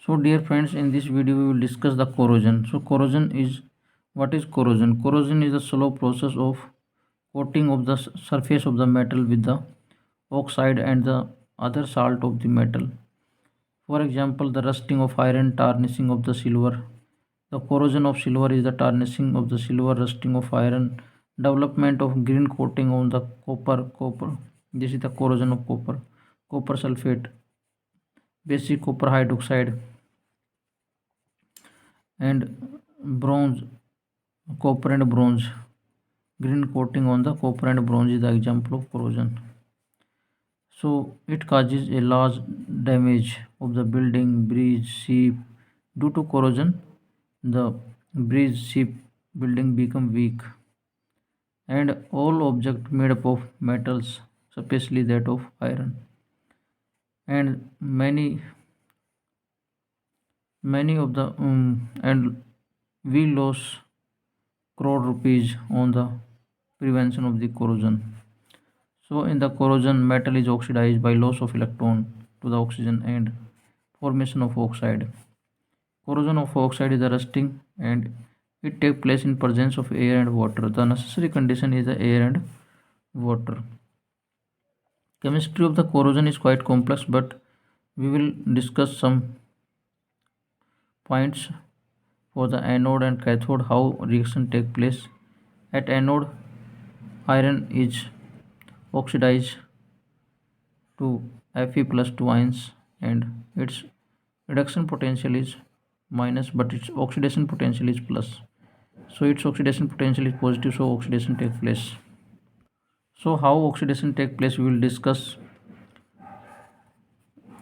So, dear friends, in this video we will discuss the corrosion. So, corrosion is what is corrosion? Corrosion is the slow process of coating of the surface of the metal with the oxide and the other salt of the metal. For example, the rusting of iron, tarnishing of the silver. The corrosion of silver is the tarnishing of the silver, rusting of iron, development of green coating on the copper. This is the corrosion of copper. Copper sulfate, basic copper hydroxide, and bronze, copper and bronze. Green coating on the copper and bronze is the example of corrosion. So it causes a large damage of the building, bridge, ship. Due to corrosion, the bridge, ship, building become weak, and all objects made up of metals, especially that of iron, and many of the and we lose crore rupees on the prevention of the corrosion. So in the corrosion, metal is oxidized by loss of electron to the oxygen and formation of oxide. Corrosion of oxide is the rusting, and it takes place in presence of air and water. The necessary condition is the air and water. Chemistry of the corrosion is quite complex, but we will discuss some points for the anode and cathode, how reaction take place. At anode, iron is oxidized to Fe plus 2 ions, and its reduction potential is minus, but its oxidation potential is plus. So its oxidation potential is positive, so oxidation take place. So how oxidation take place we will discuss.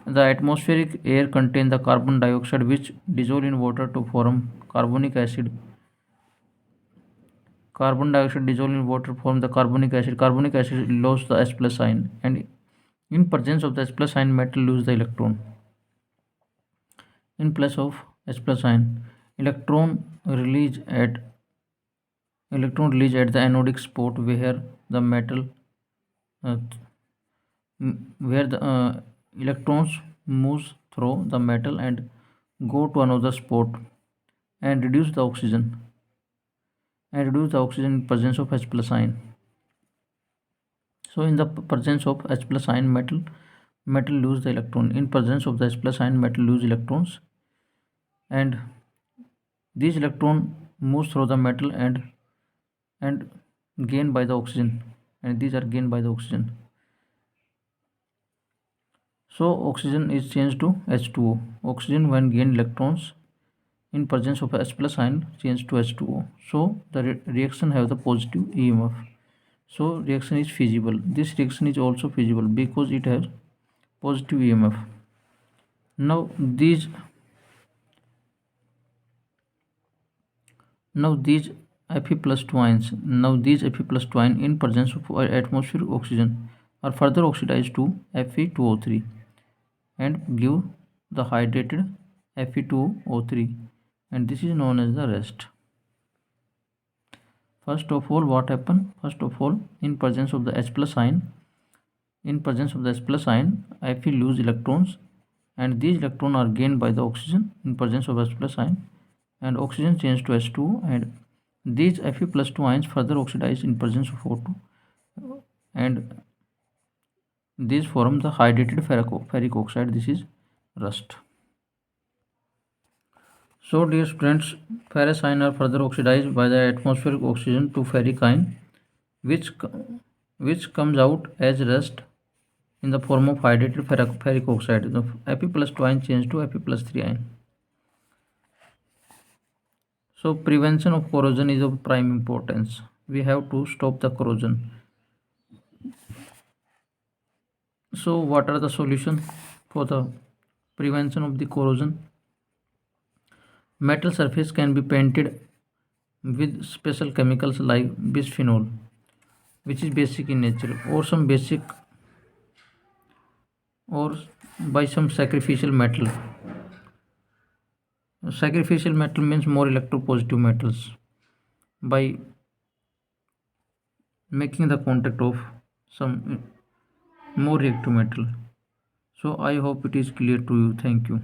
The atmospheric air contains the carbon dioxide which dissolve in water to form carbonic acid. Carbon dioxide dissolve in water form the carbonic acid. Carbonic acid loses the H plus sign, and in presence of the H plus sign, metal lose the electron. In place of H plus sign, electron release at the anodic spot where the metal uh, where the electrons moves through the metal and go to another spot and reduce the oxygen in presence of H plus ion. So in the presence of H plus ion, metal lose the electron. In presence of the H plus ion, metal lose electrons, and these electron moves through the metal and gain by the oxygen, and these are gained by the oxygen. So oxygen is changed to H2O. Oxygen when gain electrons in presence of H plus ion change to H2O. So the reaction have the positive EMF. So reaction is feasible. This reaction is also feasible because it has positive EMF. Now these Fe plus 2 ions. Now these Fe plus 2 ions in presence of atmospheric oxygen are further oxidized to Fe2O3 and give the hydrated Fe2O3, and this is known as the rest. First of all, what happened? First of all, in presence of the H plus ion, Fe lose electrons, and these electrons are gained by the oxygen in presence of H plus ion, and oxygen change to H2, and these Fe plus 2 ions further oxidize in presence of O2, and these form the hydrated ferric oxide. This is rust. So dear students, ferrous ions are further oxidized by the atmospheric oxygen to ferric ion, which comes out as rust in the form of hydrated ferric oxide. The Fe plus 2 ion change to Fe plus 3 ion. So prevention of corrosion is of prime importance. We have to stop the corrosion. So what are the solutions for the prevention of the corrosion? Metal surface can be painted with special chemicals like bisphenol, which is basic in nature, or by some sacrificial metal. Sacrificial metal means more electropositive metals, by making the contact of some more reactive metal. So I hope it is clear to you. Thank you.